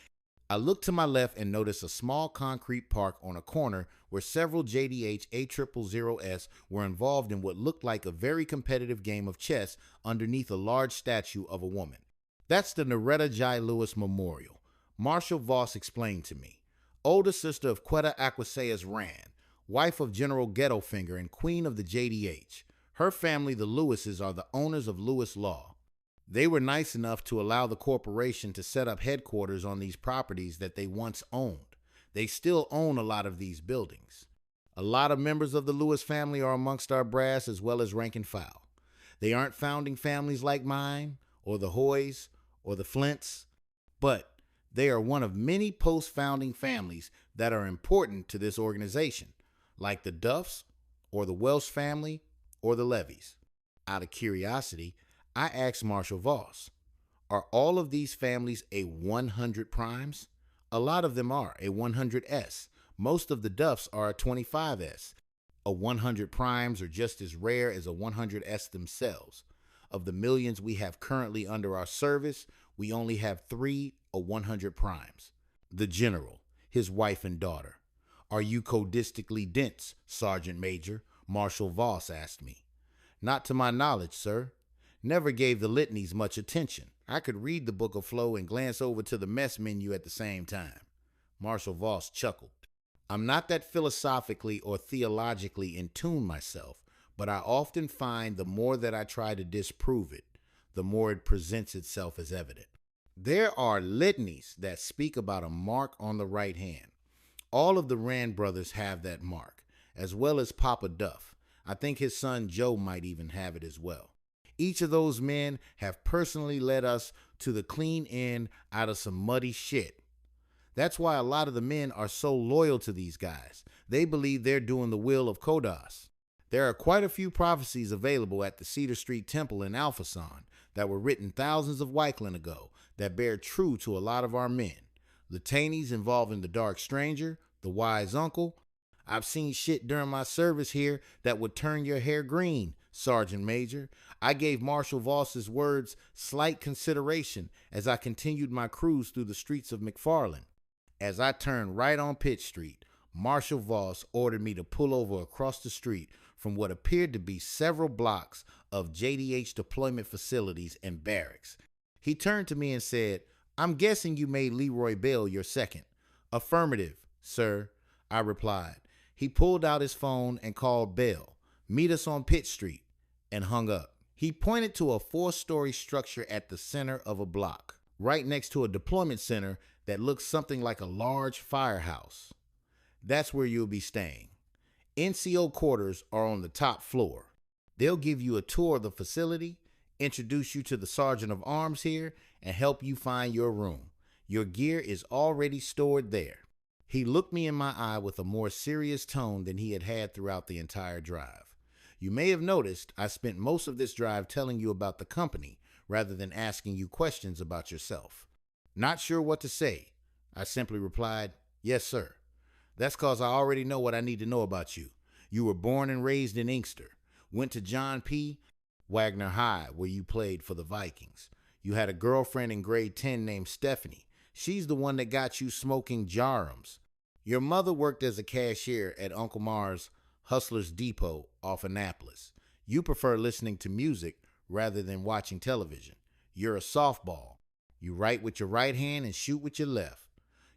S1: I looked to my left and noticed a small concrete park on a corner where several JDH A000s were involved in what looked like a very competitive game of chess underneath a large statue of a woman. That's the Noretta Jai Lewis Memorial. Marshall Voss explained to me. Older sister of Quetta Aquaseas Rand, wife of General Ghettofinger and queen of the JDH. Her family, the Lewises, are the owners of Lewis Law. They were nice enough to allow the corporation to set up headquarters on these properties that they once owned. They still own a lot of these buildings. A lot of members of the Lewis family are amongst our brass as well as rank and file. They aren't founding families like mine, or the Hoys, or the Flints, but they are one of many post-founding families that are important to this organization, like the Duffs, or the Welsh family, or the Levies. Out of curiosity, I asked Marshall Voss, are all of these families a 100 primes? A lot of them are a 100S. Most of the Duffs are a 25S. A 100 primes are just as rare as a 100S themselves. Of the millions we have currently under our service, we only have 3 or 100 primes. The General, his wife and daughter. Are you codistically dense, Sergeant Major? Marshall Voss asked me. Not to my knowledge, sir. Never gave the litanies much attention. I could read the Book of Flow and glance over to the mess menu at the same time. Marshall Voss chuckled. I'm not that philosophically or theologically in tune myself, but I often find the more that I try to disprove it, the more it presents itself as evident. There are litanies that speak about a mark on the right hand. All of the Rand brothers have that mark, as well as Papa Duff. I think his son Joe might even have it as well. Each of those men have personally led us to the clean end out of some muddy shit. That's why a lot of the men are so loyal to these guys. They believe they're doing the will of Kodas. There are quite a few prophecies available at the Cedar Street Temple in Alphason that were written thousands of Wyclin ago that bear true to a lot of our men. Litanies involving the Dark Stranger, the Wise Uncle. I've seen shit during my service here that would turn your hair green, Sergeant Major. I gave Marshall Voss's words slight consideration as I continued my cruise through the streets of McFarland. As I turned right on Pitt Street, Marshall Voss ordered me to pull over across the street from what appeared to be several blocks of JDH deployment facilities and barracks. He turned to me and said, I'm guessing you made Leroy Bell your second. Affirmative, sir, I replied. He pulled out his phone and called Bell. Meet us on Pitt Street, and hung up. He pointed to a 4-story structure at the center of a block, right next to a deployment center that looks something like a large firehouse. That's where you'll be staying. NCO quarters are on the top floor. They'll give you a tour of the facility, introduce you to the sergeant of arms here, and help you find your room. Your gear is already stored there. He looked me in my eye with a more serious tone than he had had throughout the entire drive. You may have noticed I spent most of this drive telling you about the company rather than asking you questions about yourself. Not sure what to say. I simply replied, "Yes, sir." "That's cause I already know what I need to know about you. You were born and raised in Inkster. Went to John P. Wagner High, where you played for the Vikings. You had a girlfriend in grade 10 named Stephanie. She's the one that got you smoking Jarums. Your mother worked as a cashier at Uncle Mar's Hustler's Depot off Annapolis. You prefer listening to music rather than watching television. You're a softball. You write with your right hand and shoot with your left.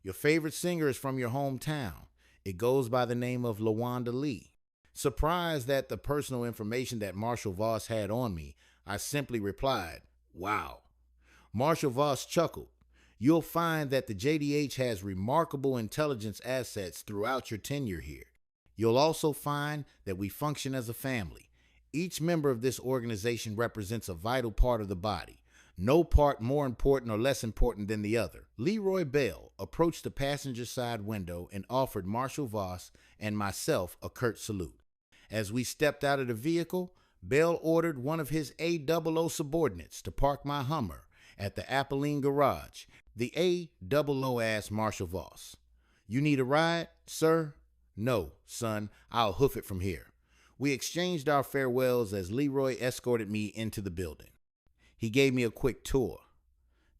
S1: Your favorite singer is from your hometown. It goes by the name of LaWanda Lee." Surprised at the personal information that Marshall Voss had on me, I simply replied, "Wow." Marshall Voss chuckled. "You'll find that the JDH has remarkable intelligence assets throughout your tenure here. You'll also find that we function as a family. Each member of this organization represents a vital part of the body. No part more important or less important than the other." Leroy Bell approached the passenger side window and offered Marshall Voss and myself a curt salute. As we stepped out of the vehicle, Bell ordered one of his AOO subordinates to park my Hummer at the Apolline garage. The AOO asked Marshall Voss, "You need a ride, sir?" "No, son, I'll hoof it from here." We exchanged our farewells as Leroy escorted me into the building. He gave me a quick tour.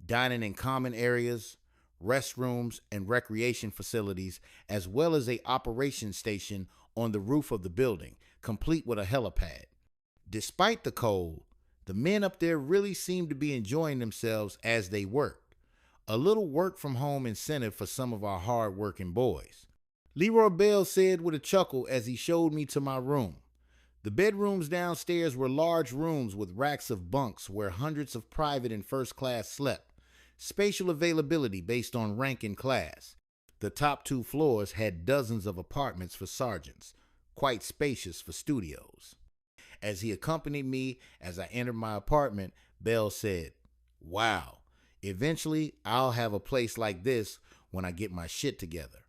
S1: Dining in common areas, restrooms, and recreation facilities, as well as a operations station on the roof of the building, complete with a helipad. Despite the cold, the men up there really seemed to be enjoying themselves as they worked. A little work from home incentive for some of our hard-working boys. Leroy Bell said with a chuckle as he showed me to my room. The bedrooms downstairs were large rooms with racks of bunks where hundreds of private and first class slept. Spatial availability based on rank and class. The top 2 floors had dozens of apartments for sergeants, quite spacious for studios. As he accompanied me as I entered my apartment, Bell said, "Wow, eventually I'll have a place like this when I get my shit together."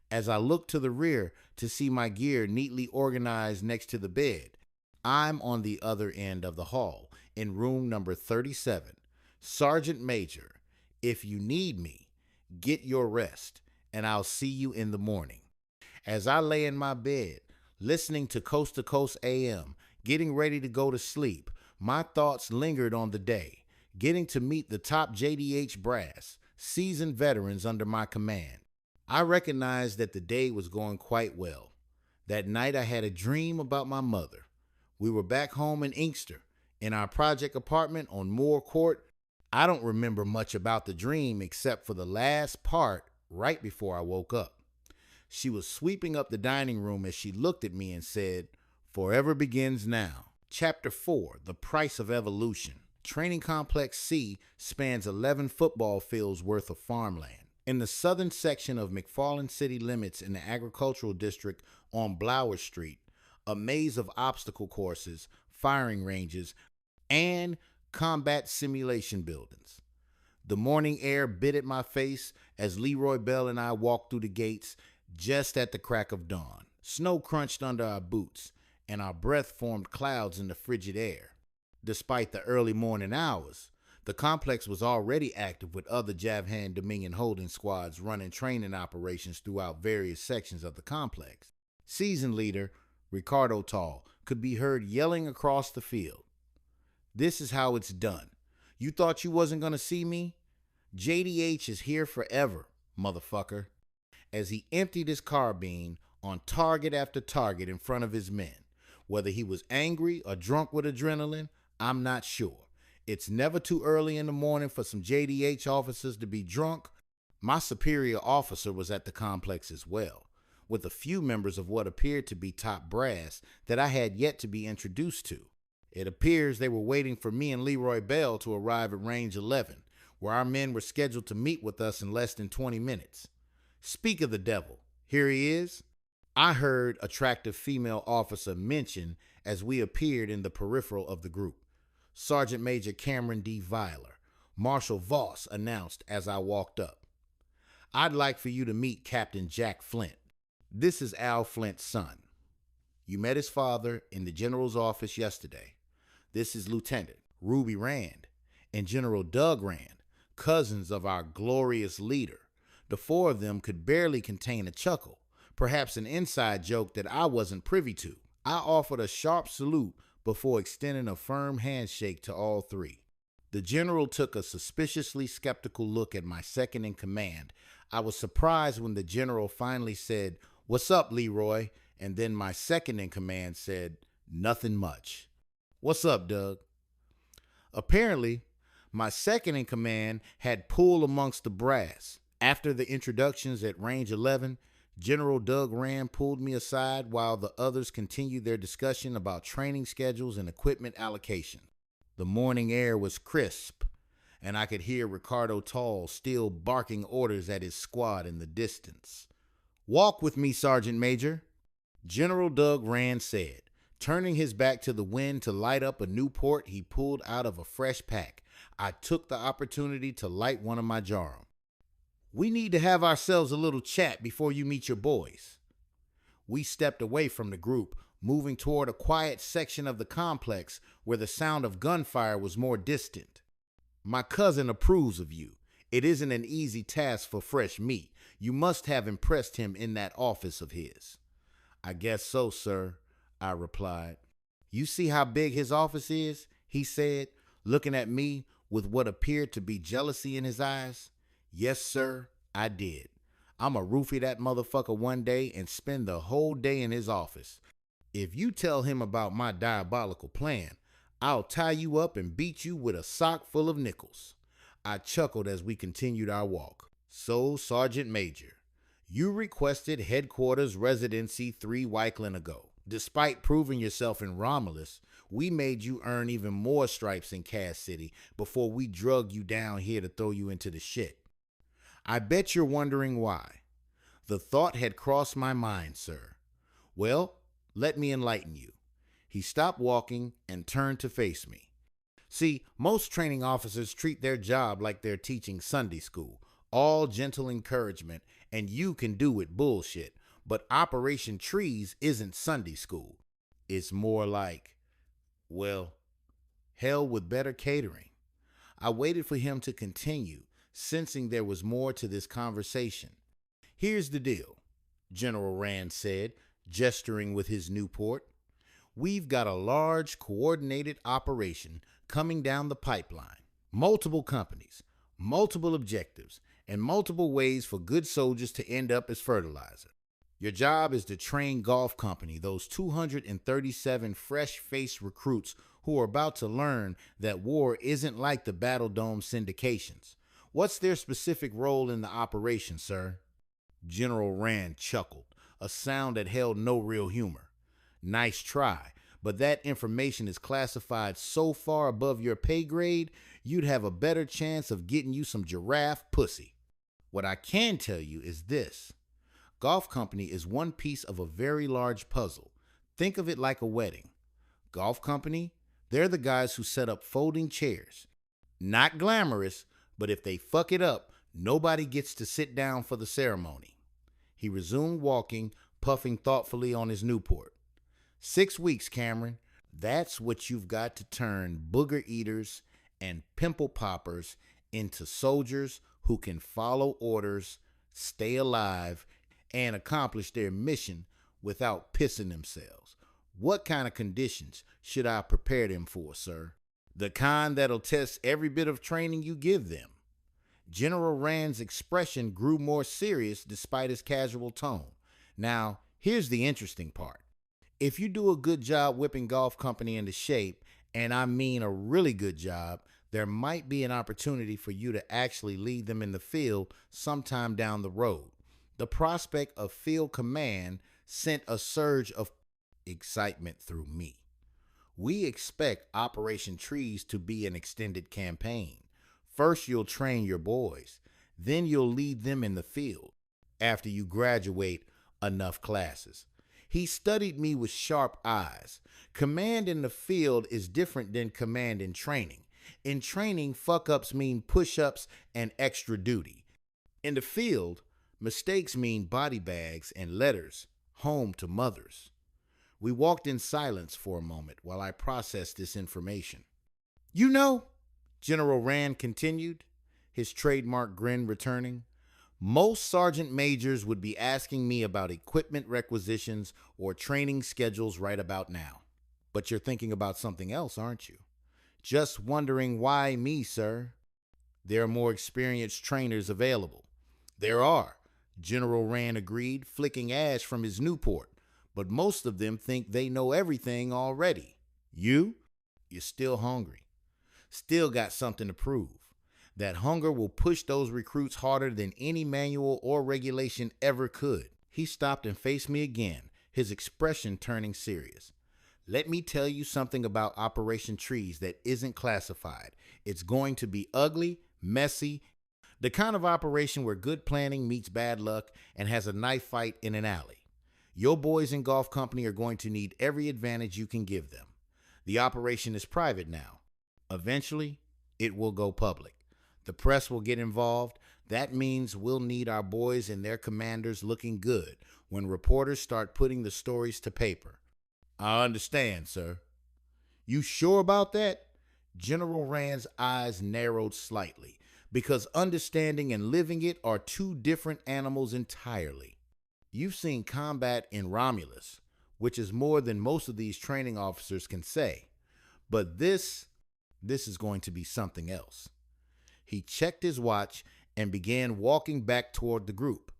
S1: As I looked to the rear to see my gear neatly organized next to the bed, I'm on the other end of the hall in room number 37. "Sergeant Major, if you need me, get your rest, and I'll see you in the morning." As I lay in my bed, listening to Coast to Coast AM, getting ready to go to sleep, my thoughts lingered on the day, getting to meet the top JDH brass, seasoned veterans under my command. I recognized that the day was going quite well. That night I had a dream about my mother. We were back home in Inkster, in our project apartment on Moore Court. I don't remember much about the dream except for the last part right before I woke up. She was sweeping up the dining room as she looked at me and said, "Forever begins now." Chapter 4, The Price of Evolution. Training Complex C spans 11 football fields worth of farmland. In the southern section of McFarland city limits in the agricultural district on Blower Street, a maze of obstacle courses, firing ranges, and combat simulation buildings. The morning air bit at my face as Leroy Bell and I walked through the gates just at the crack of dawn. Snow crunched under our boots, and our breath formed clouds in the frigid air. Despite the early morning hours, the complex was already active with other Jahvan Dominion Holdings squads running training operations throughout various sections of the complex. Season leader Ricardo Tall could be heard yelling across the field, "This is how it's done. You thought you wasn't gonna see me? JDH is here forever, motherfucker." As he emptied his carbine on target after target in front of his men. Whether he was angry or drunk with adrenaline, I'm not sure. It's never too early in the morning for some JDH officers to be drunk. My superior officer was at the complex as well, with a few members of what appeared to be top brass that I had yet to be introduced to. It appears they were waiting for me and Leroy Bell to arrive at Range 11, where our men were scheduled to meet with us in less than 20 minutes. Speak of the devil, here he is. I heard attractive female officer mention as we appeared in the peripheral of the group. Sergeant Major Cameron D. Viler, Marshal Voss announced as I walked up. I'd like for you to meet Captain Jack Flint. This is Al Flint's son. You met his father in the general's office yesterday. This is Lieutenant Ruby Rand and General Doug Rand, cousins of our glorious leader. The four of them could barely contain a chuckle, perhaps an inside joke that I wasn't privy to. I offered a sharp salute before extending a firm handshake to all three. The general took a suspiciously skeptical look at my second in command. I was surprised when the general finally said, "What's up, Leroy?" And then my second in command said, "Nothing much." "What's up, Doug?" Apparently, my second in command had pull amongst the brass. After the introductions at Range 11, General Doug Rand pulled me aside while the others continued their discussion about training schedules and equipment allocation. The morning air was crisp, and I could hear Ricardo Tall still barking orders at his squad in the distance. "Walk with me, Sergeant Major," General Doug Rand said, turning his back to the wind to light up a Newport he pulled out of a fresh pack. I took the opportunity to light one of my Jarum. "We need to have ourselves a little chat before you meet your boys." We stepped away from the group, moving toward a quiet section of the complex where the sound of gunfire was more distant. "My cousin approves of you. It isn't an easy task for fresh meat. You must have impressed him in that office of his." "I guess so, sir," I replied. "You see how big his office is?" he said, looking at me with what appeared to be jealousy in his eyes. "Yes, sir, I did. I'ma roofie that motherfucker one day and spend the whole day in his office. If you tell him about my diabolical plan, I'll tie you up and beat you with a sock full of nickels." I chuckled as we continued our walk. "So, Sergeant Major, you requested headquarters residency 3 Wyclin ago. Despite proving yourself in Romulus, we made you earn even more stripes in Cass City before we drug you down here to throw you into the shit. I bet you're wondering why. The thought had crossed my mind, sir. Well, let me enlighten you." He stopped walking and turned to face me. "See, most training officers treat their job like they're teaching Sunday school, all gentle encouragement, and you can do it bullshit. But Operation Trees isn't Sunday school. It's more like, well, hell with better catering." I waited for him to continue, sensing there was more to this conversation. "Here's the deal," General Rand said, gesturing with his Newport. "We've got a large, coordinated operation coming down the pipeline. Multiple companies, multiple objectives, and multiple ways for good soldiers to end up as fertilizer. Your job is to train Golf Company, those 237 fresh-faced recruits who are about to learn that war isn't like the Battle Dome syndications. What's their specific role in the operation, sir?" General Rand chuckled, a sound that held no real humor. "Nice try, but that information is classified so far above your pay grade, you'd have a better chance of getting you some giraffe pussy. What I can tell you is this. Golf Company is one piece of a very large puzzle. Think of it like a wedding. Golf Company, they're the guys who set up folding chairs. Not glamorous, but if they fuck it up, nobody gets to sit down for the ceremony." He resumed walking, puffing thoughtfully on his Newport. 6 weeks, Cameron. That's what you've got to turn booger eaters and pimple poppers into soldiers who can follow orders, stay alive, and accomplish their mission without pissing themselves. What kind of conditions should I prepare them for, sir? The kind that'll test every bit of training you give them. General Rand's expression grew more serious despite his casual tone. Now, here's the interesting part. If you do a good job whipping Golf Company into shape, and I mean a really good job, there might be an opportunity for you to actually lead them in the field sometime down the road. The prospect of field command sent a surge of excitement through me. We expect Operation Trees to be an extended campaign. First, you'll train your boys. Then you'll lead them in the field after you graduate enough classes. He studied me with sharp eyes. Command in the field is different than command in training. In training, fuck-ups mean push-ups and extra duty. In the field, mistakes mean body bags and letters home to mothers. We walked in silence for a moment while I processed this information. You know, General Rand continued, his trademark grin returning, most sergeant majors would be asking me about equipment requisitions or training schedules right about now. But you're thinking about something else, aren't you? Just wondering why me, sir? There are more experienced trainers available. There are, General Rand agreed, flicking ash from his Newport. But most of them think they know everything already. You're still hungry. Still got something to prove. That hunger will push those recruits harder than any manual or regulation ever could. He stopped and faced me again, his expression turning serious. Let me tell you something about Operation Trees that isn't classified. It's going to be ugly, messy, the kind of operation where good planning meets bad luck and has a knife fight in an alley. Your boys in Golf Company are going to need every advantage you can give them. The operation is private now. Eventually, it will go public. The press will get involved. That means we'll need our boys and their commanders looking good when reporters start putting the stories to paper. I understand, sir. You sure about that? General Rand's eyes narrowed slightly, because understanding and living it are two different animals entirely. You've seen combat in Romulus, which is more than most of these training officers can say. But this is going to be something else. He checked his watch and began walking back toward the group.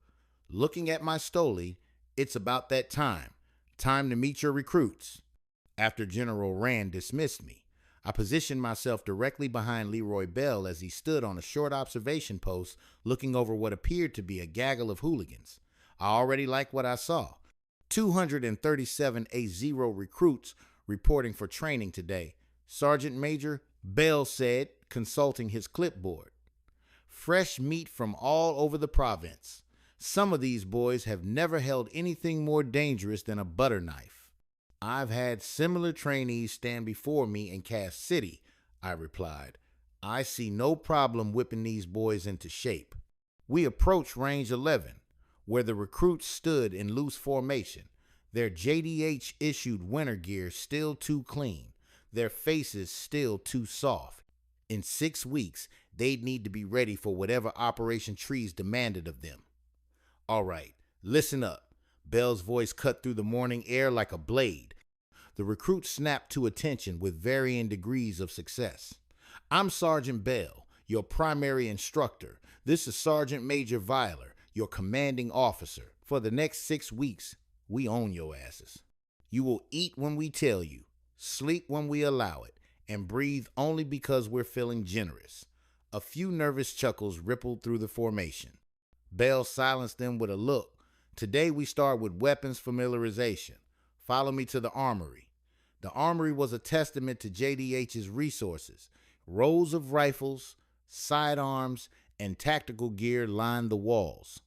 S1: Looking at my stole, it's about that time. Time to meet your recruits. After General Rand dismissed me, I positioned myself directly behind Leroy Bell as he stood on a short observation post looking over what appeared to be a gaggle of hooligans. I already liked what I saw. 237 A0 recruits reporting for training today. Sergeant Major Bell said, consulting his clipboard. Fresh meat from all over the province. Some of these boys have never held anything more dangerous than a butter knife. I've had similar trainees stand before me in Cass City, I replied. I see no problem whipping these boys into shape. We approached Range 11, where the recruits stood in loose formation, their JDH-issued winter gear still too clean, their faces still too soft. In 6 weeks, they'd need to be ready for whatever Operation Trees demanded of them. All right, listen up. Bell's voice cut through the morning air like a blade. The recruits snapped to attention with varying degrees of success. I'm Sergeant Bell, your primary instructor. This is Sergeant Major Viler, your commanding officer. For the next 6 weeks, we own your asses. You will eat when we tell you, sleep when we allow it, and breathe only because we're feeling generous. A few nervous chuckles rippled through the formation. Bell silenced them with a look. Today we start with weapons familiarization. Follow me to the armory. The armory was a testament to JDH's resources. Rows of rifles, sidearms, and tactical gear lined the walls.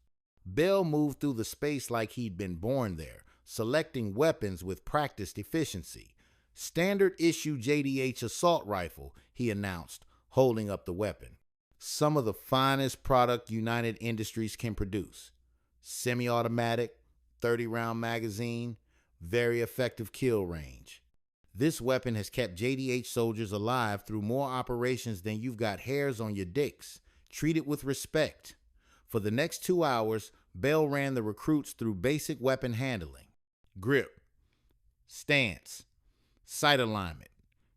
S1: Bell moved through the space like he'd been born there, selecting weapons with practiced efficiency. Standard issue JDH assault rifle, he announced, holding up the weapon. Some of the finest product United Industries can produce. Semi-automatic, 30-round magazine, very effective kill range. This weapon has kept JDH soldiers alive through more operations than you've got hairs on your dicks. Treat it with respect. For the next 2 hours, Bell ran the recruits through basic weapon handling. Grip, stance, sight alignment,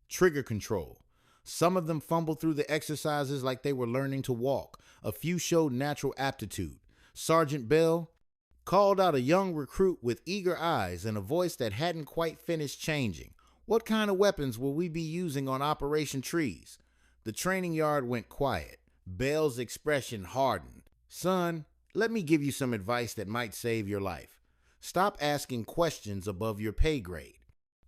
S1: trigger control. Some of them fumbled through the exercises like they were learning to walk. A few showed natural aptitude. Sergeant Bell called out a young recruit with eager eyes and a voice that hadn't quite finished changing. What kind of weapons will we be using on Operation Trees? The training yard went quiet. Bell's expression hardened. Son, let me give you some advice that might save your life. Stop asking questions above your pay grade.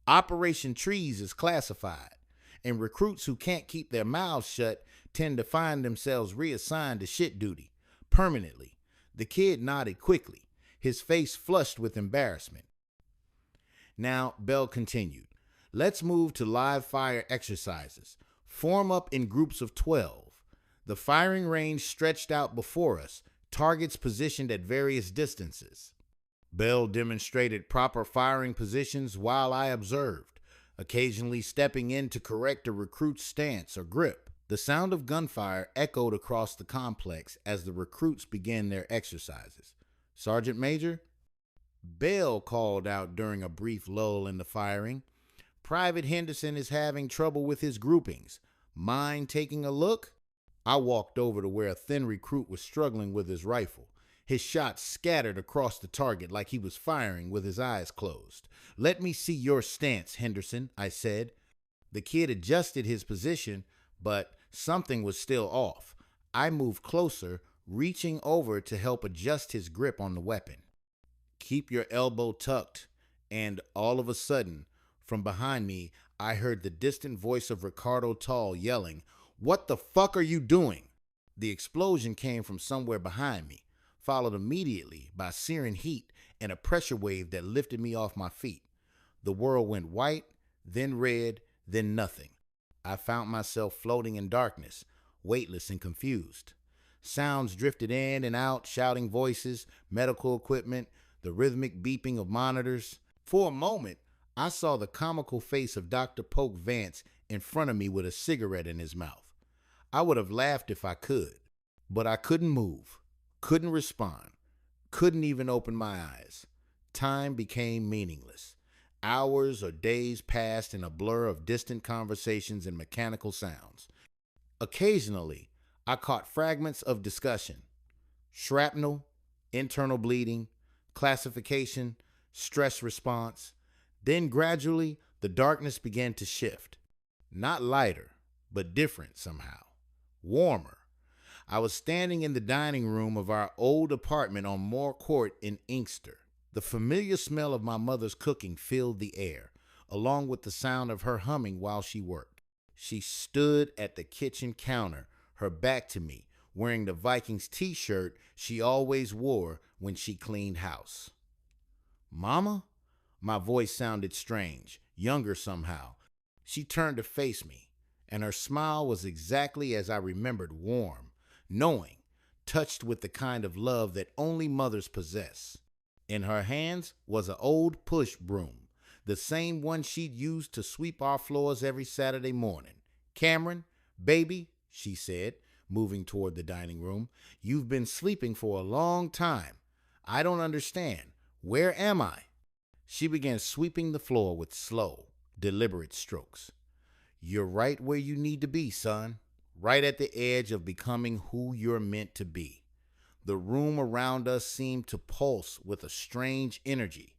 S1: Operation Trees is classified, and recruits who can't keep their mouths shut tend to find themselves reassigned to shit duty, permanently. The kid nodded quickly, his face flushed with embarrassment. Now, Bell continued. Let's move to live fire exercises. Form up in groups of 12. The firing range stretched out before us, targets positioned at various distances. Bell demonstrated proper firing positions while I observed, occasionally stepping in to correct a recruit's stance or grip. The sound of gunfire echoed across the complex as the recruits began their exercises. Sergeant Major? Bell called out during a brief lull in the firing. Private Henderson is having trouble with his groupings. Mind taking a look? I walked over to where a thin recruit was struggling with his rifle. His shots scattered across the target like he was firing with his eyes closed. Let me see your stance, Henderson, I said. The kid adjusted his position, but something was still off. I moved closer, reaching over to help adjust his grip on the weapon. Keep your elbow tucked, and all of a sudden, from behind me, I heard the distant voice of Ricardo Tall yelling, "What the fuck are you doing?" The explosion came from somewhere behind me, followed immediately by searing heat and a pressure wave that lifted me off my feet. The world went white, then red, then nothing. I found myself floating in darkness, weightless and confused. Sounds drifted in and out, shouting voices, medical equipment, the rhythmic beeping of monitors. For a moment, I saw the comical face of Dr. Polk Vance in front of me with a cigarette in his mouth. I would have laughed if I could, but I couldn't move, couldn't respond, couldn't even open my eyes. Time became meaningless. Hours or days passed in a blur of distant conversations and mechanical sounds. Occasionally, I caught fragments of discussion. Shrapnel, internal bleeding, classification, stress response. Then gradually, the darkness began to shift. Not lighter, but different somehow. Warmer. I was standing in the dining room of our old apartment on Moore Court in Inkster. The familiar smell of my mother's cooking filled the air, along with the sound of her humming while she worked. She stood at the kitchen counter, her back to me, wearing the Vikings t-shirt she always wore when she cleaned house. "Mama?" My voice sounded strange, younger somehow. She turned to face me, and her smile was exactly as I remembered, warm, knowing, touched with the kind of love that only mothers possess. In her hands was an old push broom, the same one she'd used to sweep our floors every Saturday morning. "Cameron, baby," she said, moving toward the dining room, "you've been sleeping for a long time. I don't understand. Where am I?" She began sweeping the floor with slow, deliberate strokes. "You're right where you need to be, son. Right at the edge of becoming who you're meant to be." The room around us seemed to pulse with a strange energy.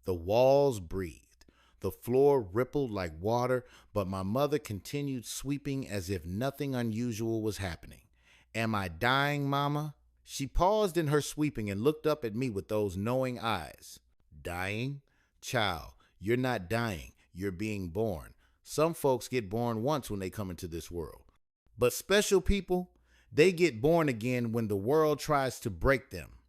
S1: The walls breathed. The floor rippled like water, but my mother continued sweeping as if nothing unusual was happening. "Am I dying, Mama?" She paused in her sweeping and looked up at me with those knowing eyes. "Dying? Child, you're not dying. You're being born. Some folks get born once when they come into this world. But special people, they get born again when the world tries to break them."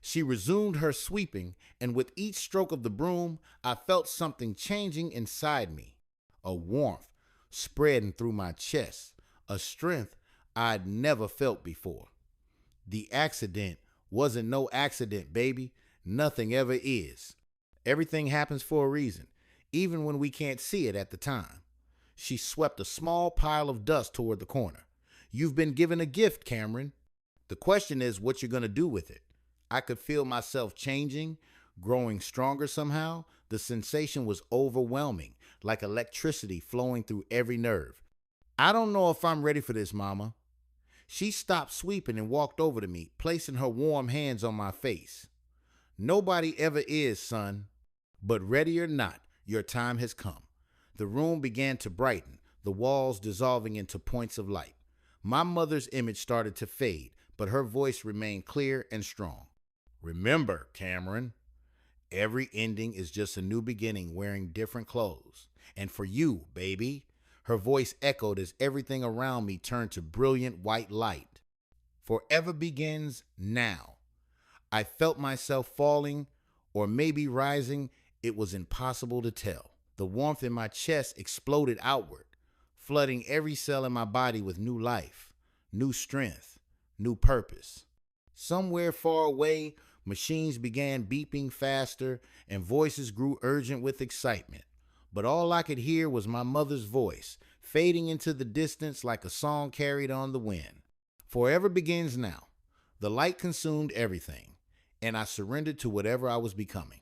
S1: She resumed her sweeping, and with each stroke of the broom, I felt something changing inside me. A warmth spreading through my chest, a strength I'd never felt before. The accident wasn't no accident, baby. Nothing ever is. Everything happens for a reason, even when we can't see it at the time. She swept a small pile of dust toward the corner. "You've been given a gift, Cameron. The question is what you're going to do with it." I could feel myself changing, growing stronger somehow. The sensation was overwhelming, like electricity flowing through every nerve. "I don't know if I'm ready for this, Mama." She stopped sweeping and walked over to me, placing her warm hands on my face. "Nobody ever is, son. But ready or not, your time has come." The room began to brighten, the walls dissolving into points of light. My mother's image started to fade, but her voice remained clear and strong. "Remember, Cameron, every ending is just a new beginning wearing different clothes. And for you, baby," her voice echoed as everything around me turned to brilliant white light. "Forever begins now." I felt myself falling, or maybe rising. it was impossible to tell. The warmth in my chest exploded outward, flooding every cell in my body with new life, new strength, new purpose. Somewhere far away, machines began beeping faster and voices grew urgent with excitement. But all I could hear was my mother's voice, fading into the distance like a song carried on the wind. Forever begins now. The light consumed everything, and I surrendered to whatever I was becoming.